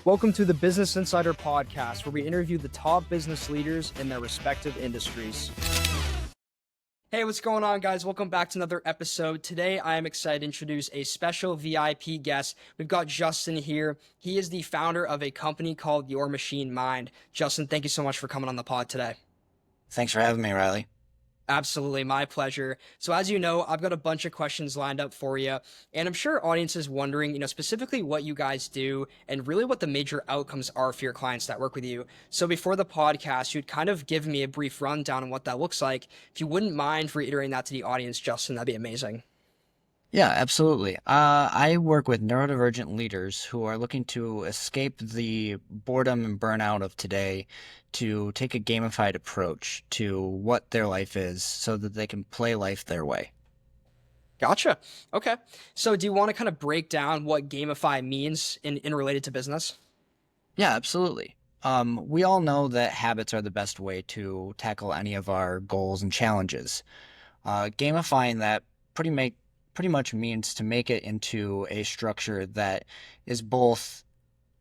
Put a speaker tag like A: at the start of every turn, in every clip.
A: Welcome to the Business Insider Podcast, where we interview the top business leaders in their respective industries. Hey, what's going on, guys? Welcome back to another episode. Today, I am excited to introduce a special VIP guest. We've got Justin here. He is the founder of a company called Your Machine Mind. Justin, thank you so much for coming on the pod today.
B: Thanks for having me, Riley.
A: Absolutely, my pleasure. So as you know, I've got a bunch of questions lined up for you, and I'm sure audience is wondering, specifically what you guys do and really what the major outcomes are for your clients that work with you. So before the podcast, you'd kind of give me a brief rundown on what that looks like. If you wouldn't mind reiterating that to the audience, Justin, that'd be amazing.
B: Yeah, absolutely. I work with neurodivergent leaders who are looking to escape the boredom and burnout of today to take a gamified approach to what their life is so that they can play life their way.
A: Gotcha. Okay. So do you want to kind of break down what gamify means in related to business?
B: Yeah, absolutely. We all know that habits are the best way to tackle any of our goals and challenges. Gamifying that pretty much means to make it into a structure that is both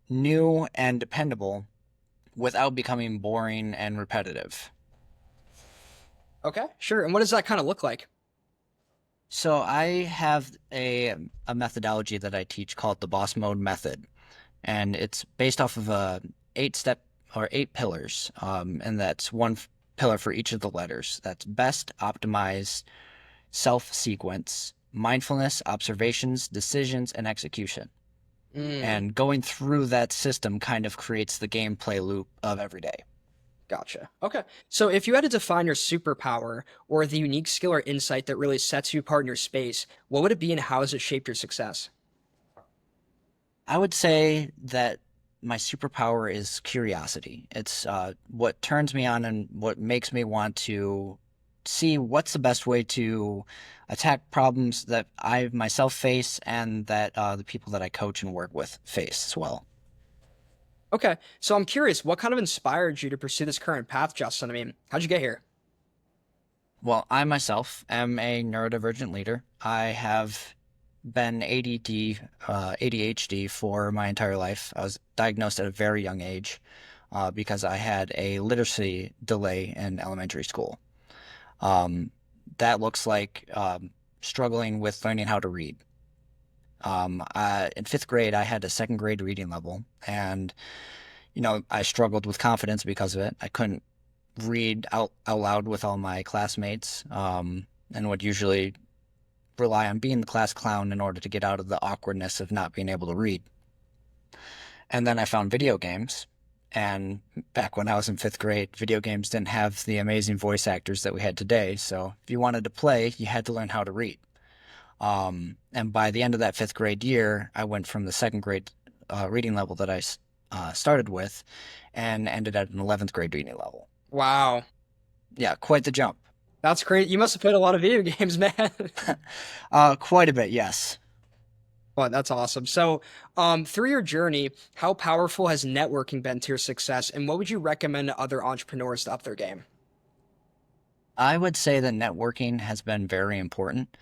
B: new and dependable without becoming boring and repetitive.
A: Okay, sure. And what does that kind of look like?
B: So I have a methodology that I teach called the boss mode method, and it's based off of a 8-step or 8 pillars, and that's one pillar for each of the letters. That's best, optimize, self-sequence, mindfulness, observations, decisions, and execution. And going through that system kind of creates the gameplay loop of every day.
A: Gotcha. Okay. So if you had to define your superpower or the unique skill or insight that really sets you apart in your space, what would it be and how has it shaped your success?
B: I would say that my superpower is curiosity. It's what turns me on and what makes me want to see what's the best way to attack problems that I myself face and that the people that I coach and work with face as well.
A: Okay. So I'm curious, what kind of inspired you to pursue this current path, Justin? I mean, how'd you get here?
B: Well, I myself am a neurodivergent leader. I have been ADHD for my entire life. I was diagnosed at a very young age because I had a literacy delay in elementary school. That looks like struggling with learning how to read. In 5th grade, I had a 2nd grade reading level, and I struggled with confidence because of it. I couldn't read out loud with all my classmates, and would usually rely on being the class clown in order to get out of the awkwardness of not being able to read. And then I found video games. And back when I was in 5th grade, video games didn't have the amazing voice actors that we had today. So if you wanted to play, you had to learn how to read. And by the end of that 5th grade year, I went from the 2nd grade reading level that I started with and ended at an 11th grade reading level.
A: Wow.
B: Yeah, quite the jump.
A: That's great. You must have played a lot of video games, man.
B: Quite a bit, yes.
A: Well, that's awesome. So, through your journey, how powerful has networking been to your success, and what would you recommend to other entrepreneurs to up their game?
B: I would say that networking has been very important.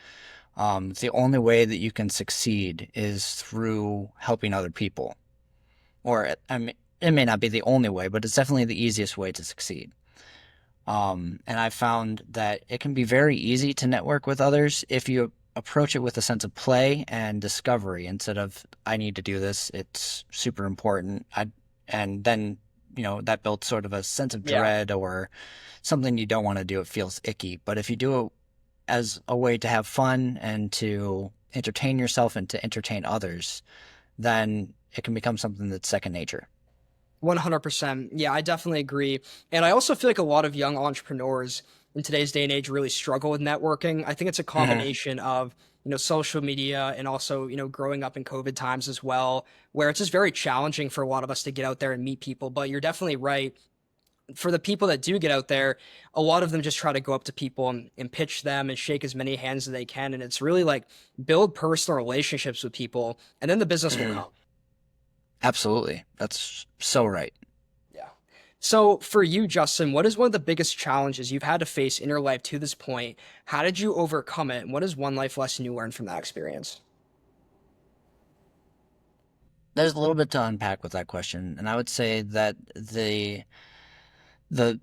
B: The only way that you can succeed is through helping other people. Or, I mean, it may not be the only way, but it's definitely the easiest way to succeed. And I found that it can be very easy to network with others if you approach it with a sense of play and discovery instead of, I need to do this, it's super important. And then, that builds sort of a sense of dread or something you don't want to do. It feels icky. But if you do it as a way to have fun and to entertain yourself and to entertain others, then it can become something that's second nature.
A: 100%. Yeah, I definitely agree. And I also feel like a lot of young entrepreneurs in today's day and age really struggle with networking. I think it's a combination of, social media and also, growing up in COVID times as well, where it's just very challenging for a lot of us to get out there and meet people. But you're definitely right. For the people that do get out there, a lot of them just try to go up to people and pitch them and shake as many hands as they can. And it's really like build personal relationships with people, and then the business will come.
B: Absolutely. That's so right.
A: Yeah. So for you, Justin, what is one of the biggest challenges you've had to face in your life to this point? How did you overcome it? And what is one life lesson you learned from that experience?
B: There's a little bit to unpack with that question, and I would say that the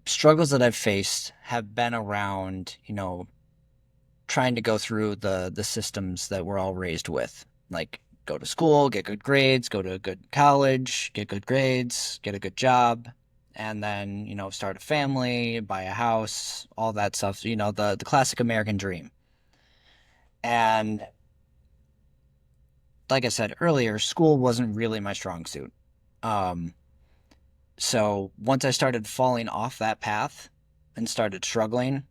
B: struggles that I've faced have been around, trying to go through the systems that we're all raised with, like go to school, get good grades, go to a good college, get good grades, get a good job, and then start a family, buy a house, all that stuff. The classic American dream. And like I said earlier, school wasn't really my strong suit. Um, so once I started falling off that path and started struggling,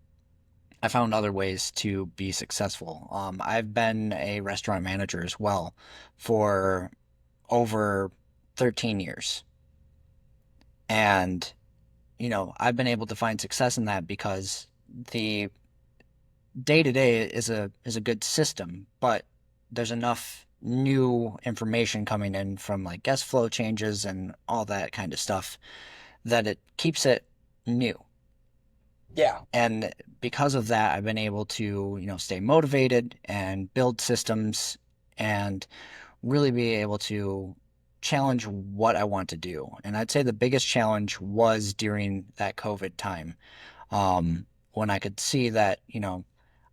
B: I found other ways to be successful. I've been a restaurant manager as well for over 13 years. And, I've been able to find success in that because the day to day is a good system, but there's enough new information coming in from like guest flow changes and all that kind of stuff that it keeps it new.
A: Yeah.
B: And because of that, I've been able to, stay motivated and build systems and really be able to challenge what I want to do. And I'd say the biggest challenge was during that COVID time, when I could see that,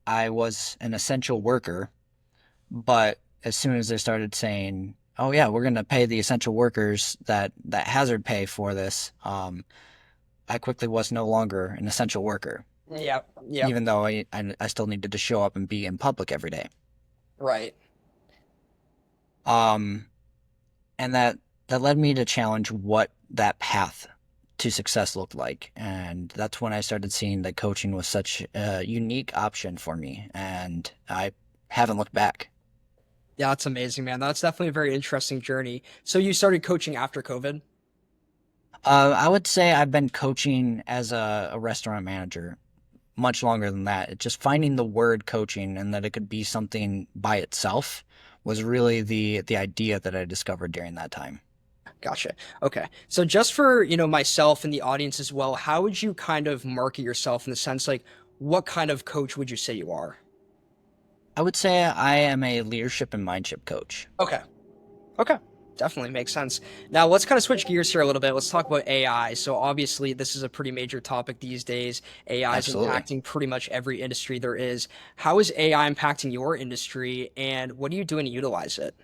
B: I was an essential worker, but as soon as they started saying, "Oh yeah, we're going to pay the essential workers that hazard pay for this," I quickly was no longer an essential worker,
A: Yep. Yep.
B: even though I still needed to show up and be in public every day.
A: Right.
B: Um, and that led me to challenge what that path to success looked like, and that's when I started seeing that coaching was such a unique option for me, and I haven't looked back.
A: Yeah, that's amazing, man. That's definitely a very interesting journey. So you started coaching after COVID?
B: I would say I've been coaching as a restaurant manager much longer than that. It's just finding the word coaching and that it could be something by itself was really the idea that I discovered during that time.
A: Gotcha. Okay. So just for, myself and the audience as well, how would you kind of market yourself in the sense like what kind of coach would you say you are?
B: I would say I am a leadership and mindship coach.
A: Okay. Okay. Definitely makes sense. Now let's kind of switch gears here a little bit. Let's talk about AI. So obviously this is a pretty major topic these days. AI is
B: Absolutely.
A: impacting pretty much every industry there is. How is AI impacting your industry and what are you doing to utilize it?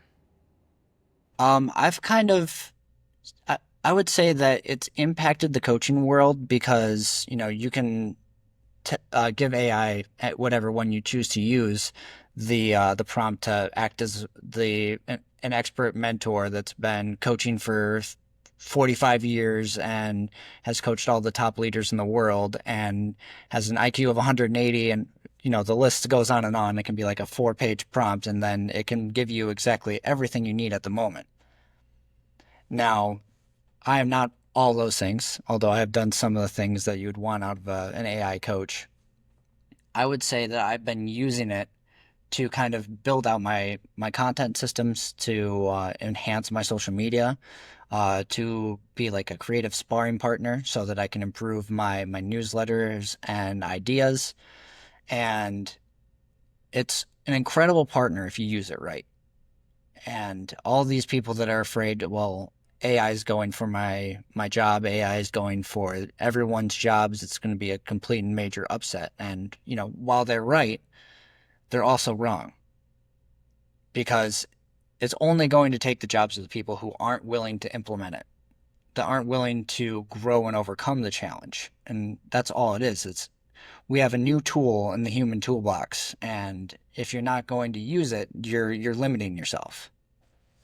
B: I've kind of I would say that it's impacted the coaching world because you can give AI at whatever one you choose to use the prompt to act as an expert mentor that's been coaching for 45 years and has coached all the top leaders in the world and has an IQ of 180, and the list goes on and on. It can be like a 4-page prompt, and then it can give you exactly everything you need at the moment. Now, I am not all those things, although I have done some of the things that you would want out of an AI coach. I would say that I've been using it to kind of build out my content systems, to enhance my social media, to be like a creative sparring partner so that I can improve my newsletters and ideas. And it's an incredible partner if you use it right. And all these people that are afraid, well, AI is going for my job, AI is going for everyone's jobs, it's going to be a complete and major upset. And while they're right, they're also wrong, because it's only going to take the jobs of the people who aren't willing to implement it, that aren't willing to grow and overcome the challenge. And that's all it is. It's we have a new tool in the human toolbox, and if you're not going to use it, you're limiting yourself.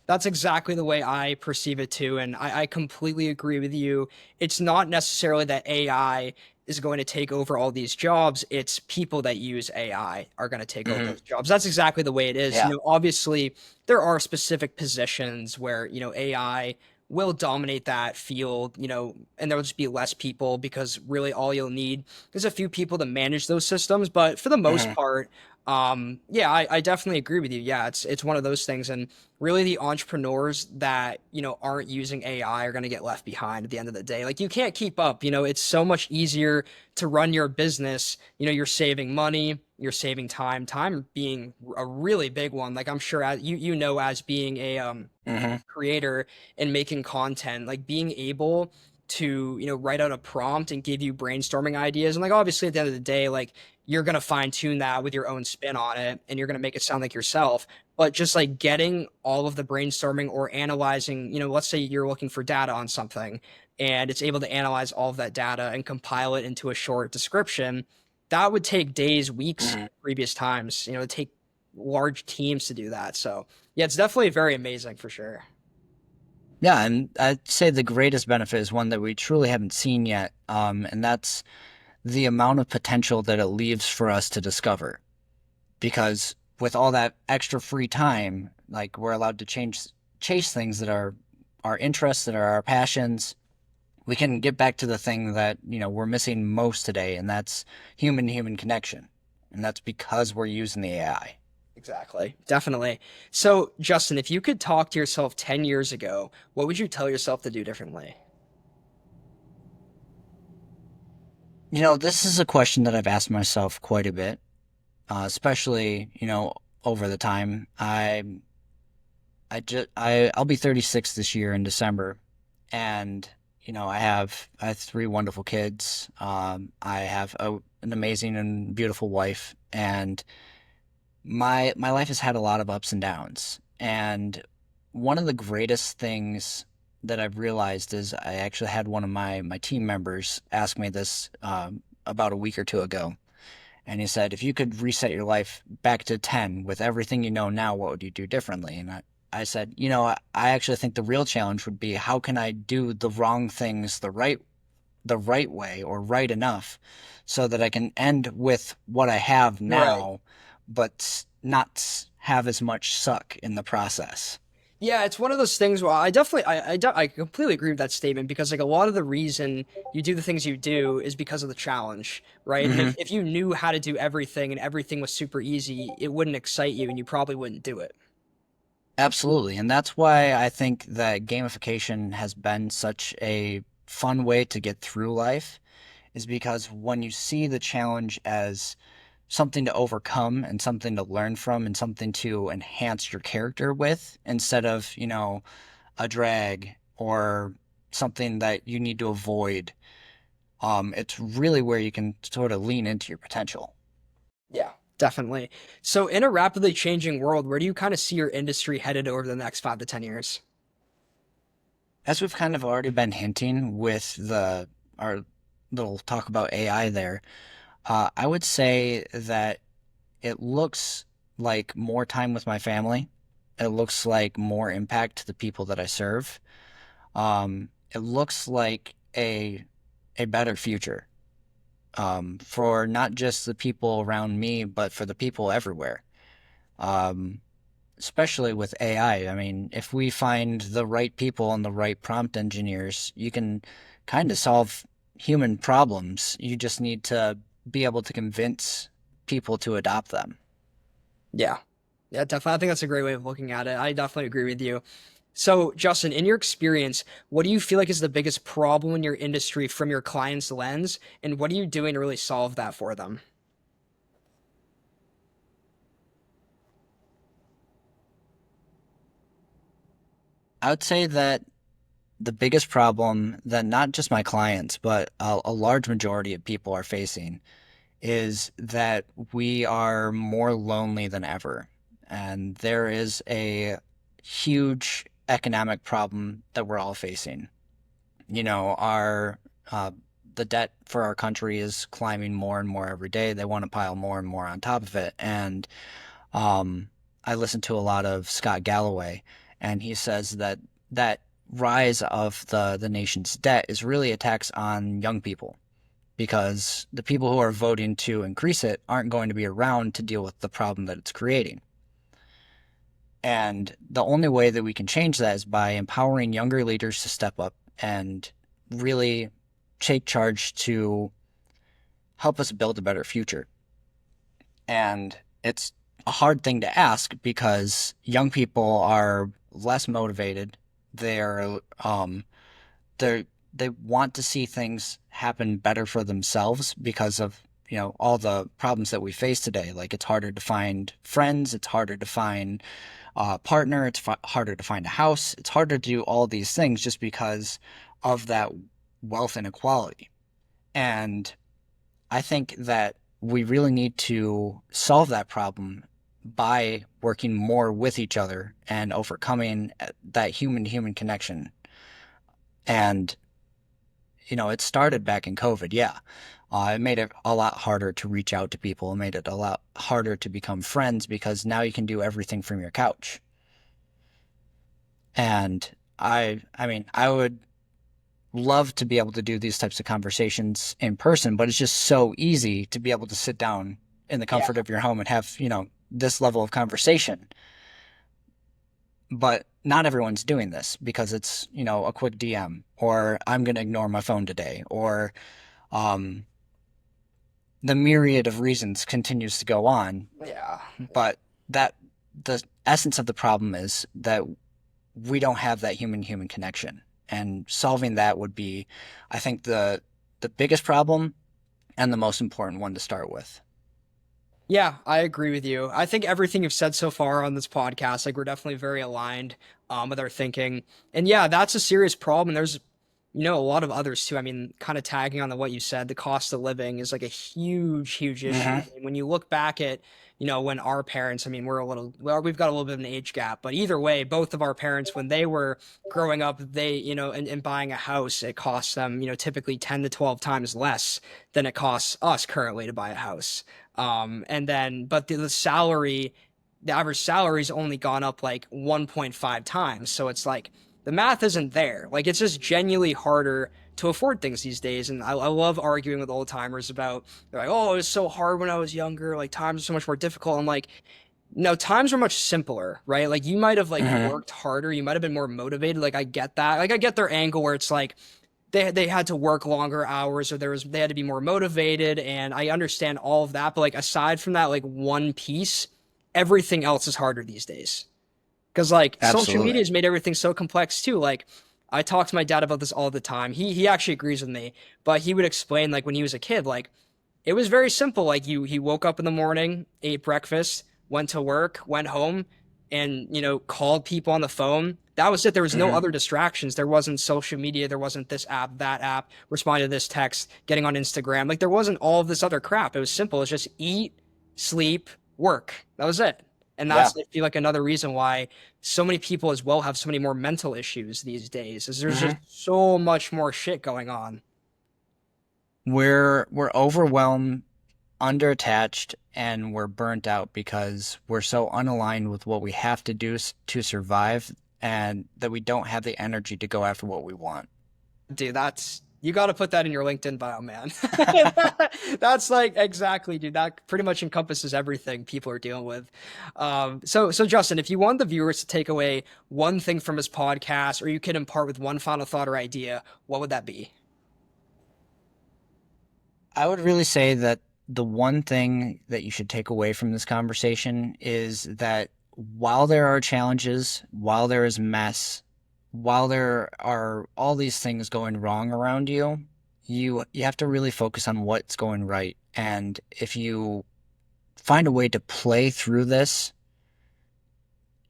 A: That's exactly the way I perceive it too. And I completely agree with you. It's not necessarily that AI is going to take over all these jobs. It's people that use AI are going to take over
B: Hmm.
A: those jobs. That's exactly the way it is.
B: Yeah.
A: Obviously there are specific positions where, AI will dominate that field, and there will just be less people because really all you'll need is a few people to manage those systems. But for the most
B: Hmm.
A: part, Yeah, I definitely agree with you. Yeah, it's one of those things, and really the entrepreneurs that, aren't using AI are going to get left behind at the end of the day. Like you can't keep up. It's so much easier to run your business. You're saving money, you're saving time, time being a really big one. Like I'm sure as as being a
B: Hmm.
A: creator and making content, like being able to, write out a prompt and give you brainstorming ideas. And like obviously at the end of the day, like you're gonna fine tune that with your own spin on it and you're gonna make it sound like yourself. But just like getting all of the brainstorming or analyzing, let's say you're looking for data on something and it's able to analyze all of that data and compile it into a short description, that would take days, weeks,
B: Hmm.
A: previous times, to take large teams to do that. So yeah, it's definitely very amazing for sure.
B: Yeah, and I'd say the greatest benefit is one that we truly haven't seen yet, and that's the amount of potential that it leaves for us to discover. Because with all that extra free time, like we're allowed to chase things that are our interests, that are our passions. We can get back to the thing that, we're missing most today, and that's human to human connection. And that's because we're using the AI.
A: Exactly. Definitely. So, Justin, if you could talk to yourself 10 years ago, what would you tell yourself to do differently?
B: This is a question that I've asked myself quite a bit, especially, over the time. I'll be 36 this year in December, and I have three wonderful kids. I have an amazing and beautiful wife, and my life has had a lot of ups and downs. And one of the greatest things that I've realized is I actually had one of my team members ask me this about a week or two ago. And he said, if you could reset your life back to 10 with everything you know now, what would you do differently? And I said, I actually think the real challenge would be how can I do the wrong things the right way or right enough so that I can end with what I have
A: Right.
B: now, but not have as much suck in the process.
A: Yeah, it's one of those things where I definitely, I completely agree with that statement because like a lot of the reason you do the things you do is because of the challenge, right? And
B: Hmm.
A: if you knew how to do everything and everything was super easy, it wouldn't excite you and you probably wouldn't do it.
B: Absolutely. And that's why I think that gamification has been such a fun way to get through life, is because when you see the challenge as something to overcome and something to learn from and something to enhance your character with instead of, a drag or something that you need to avoid. It's really where you can sort of lean into your potential.
A: Yeah, definitely. So in a rapidly changing world, where do you kind of see your industry headed over the next 5 to 10 years?
B: As we've kind of already been hinting with our little talk about AI there, I would say that it looks like more time with my family. It looks like more impact to the people that I serve. It looks like a better future, for not just the people around me, but for the people everywhere. Um, Especially with AI. I mean, if we find the right people and the right prompt engineers, you can kind of solve human problems. You just need to be able to convince people to adopt them.
A: Yeah. Yeah, definitely. I think that's a great way of looking at it. I definitely agree with you. So, Justin, in your experience, what do you feel like is the biggest problem in your industry from your client's lens, and what are you doing to really solve that for them?
B: I would say that the biggest problem that not just my clients, but a large majority of people are facing is that we are more lonely than ever. And there is a huge economic problem that we're all facing. Our uh, the debt for our country is climbing more and more every day. They want to pile more and more on top of it. And um, I listen to a lot of Scott Galloway, and he says that rise of the nation's debt is really a tax on young people because the people who are voting to increase it aren't going to be around to deal with the problem that it's creating. And the only way that we can change that is by empowering younger leaders to step up and really take charge to help us build a better future. And it's a hard thing to ask because young people are less motivated. They're they they want to see things happen better for themselves because of all the problems that we face today. Like it's harder to find friends, it's harder to find a partner, it's harder to find a house, it's harder to do all these things just because of that wealth inequality. And I think that we really need to solve that problem by working more with each other and overcoming that human to human connection. And it started back in COVID, yeah. It made it a lot harder to reach out to people. It made it a lot harder to become friends because now you can do everything from your couch. And I mean, I would love to be able to do these types of conversations in person, but it's just so easy to be able to sit down in the
A: Yeah.
B: comfort of your home and have, this level of conversation. But not everyone's doing this because it's, a quick DM or I'm going to ignore my phone today or um, the myriad of reasons continues to go on.
A: Yeah.
B: But that the essence of the problem is that we don't have that human human connection. And solving that would be, I think, the biggest problem and the most important one to start with.
A: Yeah, I agree with you. I think everything you've said so far on this podcast, like we're definitely very aligned with our thinking. And yeah, that's a serious problem. And there's, a lot of others too. I mean, kind of tagging on to what you said, the cost of living is like a huge, huge issue.
B: Mm-hmm.
A: I mean, when you look back at, when our parents, I mean, we've got a little bit of an age gap, but either way, both of our parents, when they were growing up, they, and buying a house, it costs them, typically 10 to 12 times less than it costs us currently to buy a house. And then, but the average salary's only gone up like 1.5 times. So it's like the math isn't there. Like it's just genuinely harder to afford things these days. And I love arguing with old timers about, they're like, oh, it was so hard when I was younger. Like times are so much more difficult. I'm like, no, times were much simpler, right? Like you might have like
B: Mm-hmm.
A: worked harder. You might have been more motivated. Like I get that. Like I get their angle where it's like, they had to work longer hours or they had to be more motivated, and I understand all of that, but like aside from that like one piece, everything else is harder these days because like social media
B: Absolutely.
A: has made everything so complex too. Like I talk to my dad about this all the time. He actually agrees with me, but he would explain like when he was a kid, like it was very simple. Like he woke up in the morning, ate breakfast, went to work, went home, and called people on the phone. That was it. There was no
B: Mm-hmm.
A: other distractions. There wasn't social media. There wasn't this app, that app, responding to this text, getting on Instagram. Like there wasn't all of this other crap. It was simple. It's just eat, sleep, work. That was it. And
B: Yeah.
A: that's I feel like another reason why so many people as well have so many more mental issues these days. Is there's just
B: Mm-hmm.
A: so much more shit going on.
B: We're overwhelmed, underattached, and we're burnt out because we're so unaligned with what we have to do to survive, and that we don't have the energy to go after what we want.
A: Dude, that's you got to put that in your LinkedIn bio, man. That's like exactly, dude. That pretty much encompasses everything people are dealing with. So Justin, if you want the viewers to take away one thing from his podcast, or you could impart with one final thought or idea, what would that be?
B: I would really say that the one thing that you should take away from this conversation is that while there are challenges, while there is mess, while there are all these things going wrong around you, you have to really focus on what's going right. And if you find a way to play through this,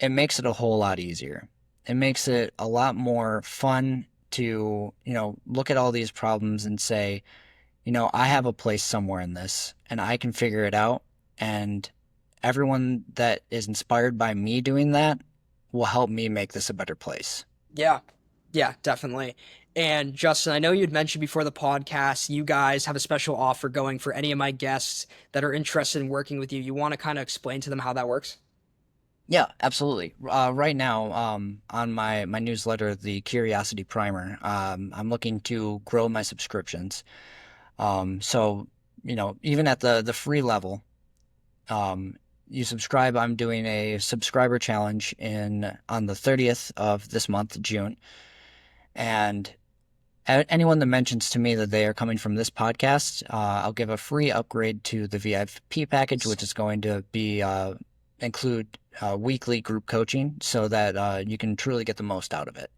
B: it makes it a whole lot easier. It makes it a lot more fun to, look at all these problems and say, I have a place somewhere in this and I can figure it out. And everyone that is inspired by me doing that will help me make this a better place.
A: Yeah, yeah, definitely. And Justin, I know you'd mentioned before the podcast, you guys have a special offer going for any of my guests that are interested in working with you. You want to kind of explain to them how that works?
B: Yeah, absolutely. Right now, on my newsletter, the Curiosity Primer, I'm looking to grow my subscriptions. So, even at the free level, you subscribe. I'm doing a subscriber challenge in on the 30th of this month, June, and Anyone that mentions to me that they are coming from this podcast, I'll give a free upgrade to the VIP package, which is going to be include weekly group coaching so that you can truly get the most out of it.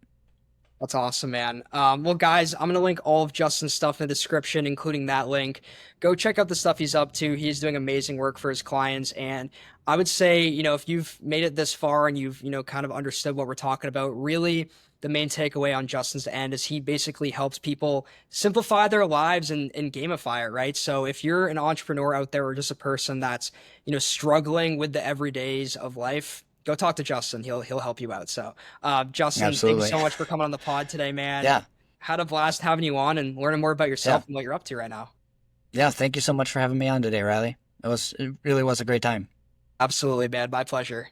A: That's awesome, man. Well, guys, I'm gonna link all of Justin's stuff in the description, including that link. Go check out the stuff he's up to. He's doing amazing work for his clients, and I would say, if you've made it this far and you've, kind of understood what we're talking about, really the main takeaway on Justin's end is he basically helps people simplify their lives and gamify it, right? So if you're an entrepreneur out there or just a person that's, struggling with the everydays of life, go talk to Justin. He'll help you out. So, Justin, thank you
B: Absolutely.
A: so much for coming on the pod today, man.
B: Yeah.
A: Had a blast having you on and learning more about
B: Yeah.
A: yourself and what you're up to right now.
B: Yeah. Thank you so much for having me on today, Riley. It really was a great time.
A: Absolutely, man. My pleasure.